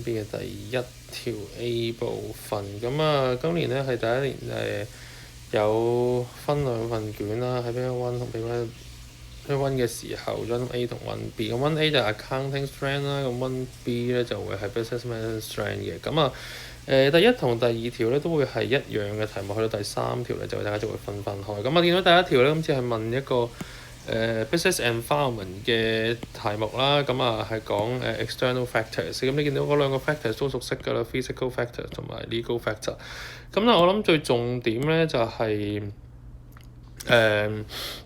B 嘅第一條 A 部分，咁啊，今年咧係第一年有分兩份卷啦，喺 Paper One 同 Paper One 嘅時候 ，One A 同 One B，咁 One A 就係 Accounting Strand 啦，咁 One B 咧就會係 Business Management Strand 嘅，咁啊第一同第二條咧都會係一樣嘅題目，去到第三條咧就大家就會分開。咁啊見到第一條咧，今次係問一個business environment 嘅題目啦，咁啊係講external factors，咁你見到嗰兩個 factors 都熟悉㗎啦 ，physical factor 同埋 legal factor。咁咧我諗最重點咧就係、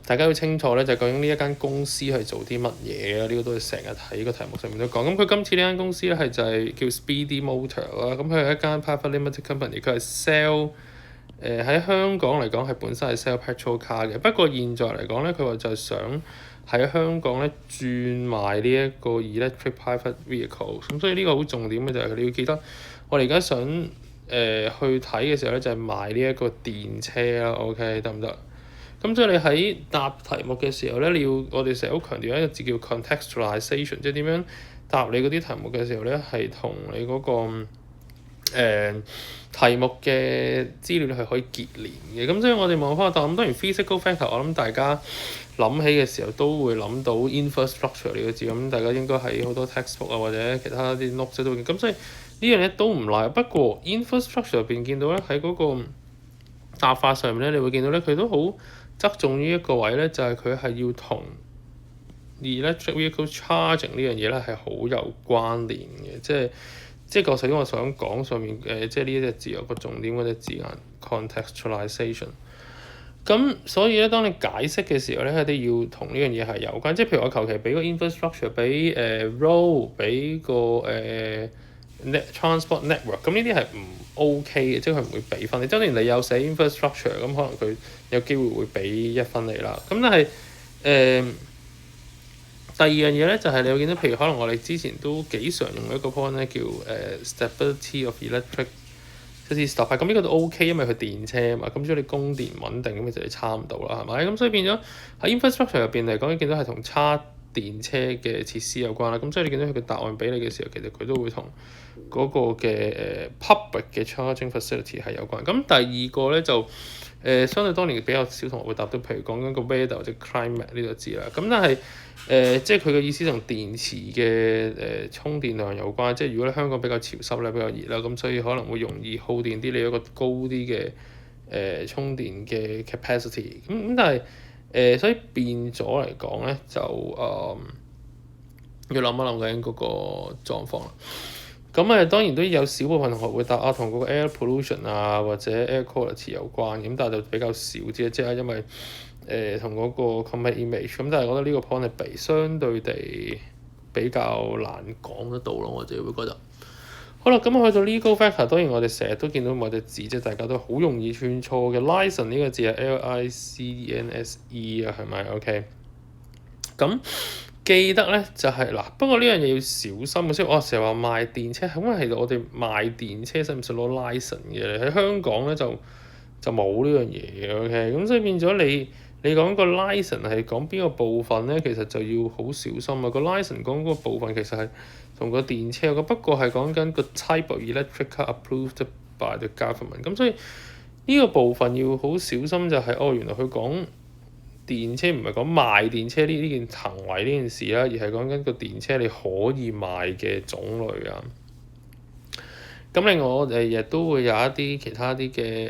大家要清楚咧，就究竟呢一間公司係做啲乜嘢啊？呢個都係成日喺個題目上面都講。咁佢今次呢間公司咧係就係叫 Speedy Motor 啦。咁佢係一間 private limited company，佢係 sell 喺香港嚟講係本身係 sell petrol car 嘅。不過現在嚟講咧，佢話就係想喺香港咧轉賣呢一個 electric private vehicle。咁所以呢個好重點嘅就係你要記得，我哋而家想去睇嘅時候咧，就係賣呢一個電車啦。OK 得唔得？咁所以你喺答題目嘅時候咧，我哋成日好強調一個字叫 contextualization，即係點樣答你嗰啲題目嘅時候咧，係同你嗰個題目嘅資料係可以結連嘅。咁所以我哋望翻個答案，當然 physical factor，我諗大家諗起嘅時候都會諗到 infrastructure 呢個字，咁大家應該喺好多 textbook 啊或者其他啲 notes 都會見。咁所以呢樣嘢都唔賴。不過 infrastructure 入邊見到咧，喺嗰個答法上面咧，你會見到咧，佢都好側重於一個位咧，就係佢係要同 electric vehicle charging 呢樣嘢咧係好有關聯嘅，即係頭先我想講上面即係呢一隻字有個重點嗰隻字眼 contextualization。咁所以咧，當你解釋嘅時候咧，佢哋要同呢樣嘢係有關。即係譬如我求其俾個 infrastructure 俾road 俾個transport network，咁呢啲係唔 OK 嘅，即係佢唔會俾分你。當然你有寫 infrastructure，咁可能佢有機會會俾1分你啦。咁但係第二樣嘢咧就係、你會見到，譬如可能我哋之前都幾常用一個 point 咧，叫stability of electric， 即係 stop。咁呢個都 OK，因為佢電車啊嘛，咁所以你供電穩定咁就係差唔多啦，係咪？咁所以變咗喺 infrastructure 入邊嚟講，你見到係同叉電車嘅設施有關啦。咁所以你見到佢嘅答案俾你嘅時候，其實佢都會同嗰個嘅public 嘅 charging facility 係有關。咁第二個咧就相對當年比較少同學會答到，譬如講緊個 weather 或者 climate 呢個字啦。咁但係即係佢嘅意思同電池嘅充電量有關。即係如果你香港比較潮濕咧，比較熱啦，咁所以可能會容易耗電啲，你有一個高啲嘅充電嘅 capacity。咁但係所以變咗嚟講咧，就要諗一諗緊嗰個狀況啦。咁當然都有少部分同學會答同嗰個 air pollution 啊或者 air quality 有關，咁但係就比較少啲，即係因為同嗰個 common image。咁但係我覺得呢個 point 係相對地比較難講得到咯，我自己會覺得。好啦，咁去到 legal factor， 當然我哋成日都見到某隻字，即係大家都好容易串錯嘅 license 呢個字係 LICENSE 啊，係咪 OK？ 咁記得咧就係、嗱，不過呢樣嘢要小心嘅，即係我成日話賣電車，咁其實我哋賣電車使唔使攞 license 嘅？喺香港咧就冇呢樣嘢嘅 OK， 咁所以變咗你講個 license 係講邊個部分咧，其實就要好小心啊。個 license 講嗰個部分其實係同個電車有關，不過係講緊個 type of electric car approved by the government。咁所以呢個部分要好小心就係、原來佢講電車唔係講賣電車呢件行為呢件事啦，而係講緊個電車你可以賣嘅種類啊。咁另外我哋亦都會有一啲其他啲嘅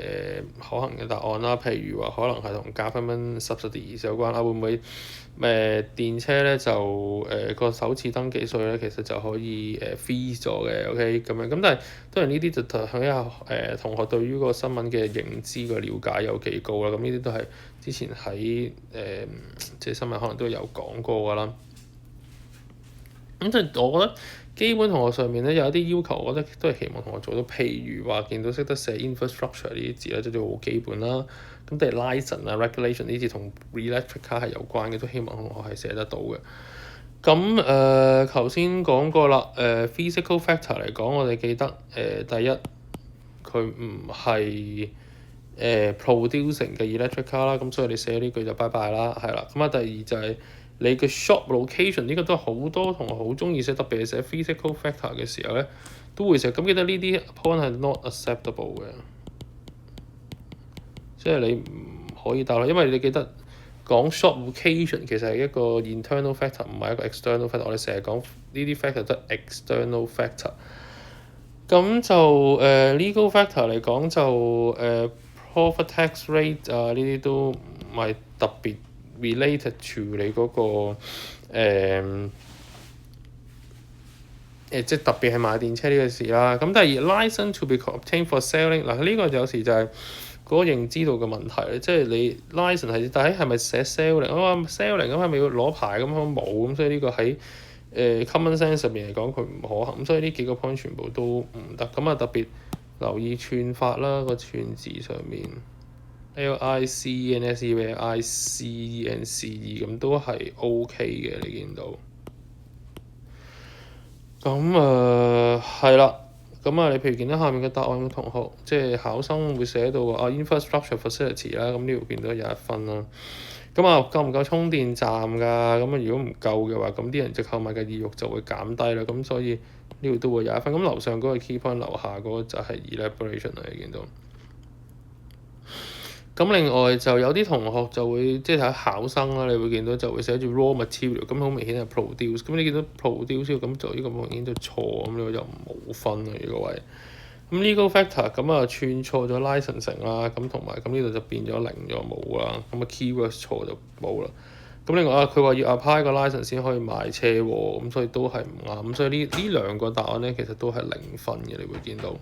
可行嘅答案啦，譬如話可能係同 government subsidies 有關啦，會唔會電車咧就個首次登記稅咧其實就可以free 咗嘅 OK 咁樣。咁但係當然呢啲就睇下同學對於個新聞嘅認知嘅了解有幾高啦。咁呢啲都係之前喺即係新聞可能都有講過㗎啦。咁即係我覺得基本同學上面咧有一啲要求，我覺得都係希望同學做到。譬如話見到識得寫 infrastructure 呢啲字咧，即係好基本啦。咁第 license 啊 regulation 呢啲同 electric car 係有關嘅，都希望同學係寫得到嘅。咁頭先講過啦physical factor 嚟講，我哋記得第一佢唔係producing 嘅 electric car 啦，咁所以你寫呢句就拜拜啦，係啦。咁第二就係你嘅 shop location 呢個都好多同學好中意寫，特別係寫 physical factor 嘅時候咧，都會寫。咁記得呢啲 point 係 not acceptable 嘅，即係你唔可以答啦，因為你記得講 shop location 其實係一個 internal factor，唔係一個 external factor。我哋成日講呢啲 factor 都係 external factor。咁就legal factor 嚟講就profit tax rate 啊，呢啲都唔係特別 related to 你嗰個即係特別係賣電車呢個事啦。咁第二 license to be obtained for selling 嗱，呢個有時就係嗰個認知度嘅問題咧，即係你 license 係，但係咪寫 selling？我話 selling 咁係咪要攞牌咁？冇咁，所以呢個喺common sense 入面嚟講佢唔可行，咁所以呢幾個 point 全部都唔得。咁啊特別留意串法啦，個串字上面 licence icence 咁都係 OK 嘅，你見到。咁係啦，咁你譬如見到下面嘅答案嘅同學，即係考生會寫到infrastructure facility 啦，咁呢度見到有1分啦。咁夠唔夠充電站㗎？咁如果唔夠嘅話，咁啲人就購買嘅意欲就會減低啦。咁所以呢度都會有1分。咁樓上嗰個 key point，樓下嗰個就係 elaboration 啦，你見到。咁另外就有啲同學就會即係睇考生啦，你會見到就會寫住 raw material，咁好明顯係 produce。咁你見到 produce 咁就呢個明顯就錯，咁呢個就冇分啦呢個位。咁 legal factor 咁串錯咗 licensing 啦，咁同埋咁呢度就變咗0咗冇啦。咁keywords 錯就冇啦。咁另外佢話要 apply 個 license 先可以買車喎，咁所以都係唔啱。咁所以呢兩個答案咧其實都係0分嘅，你會見到。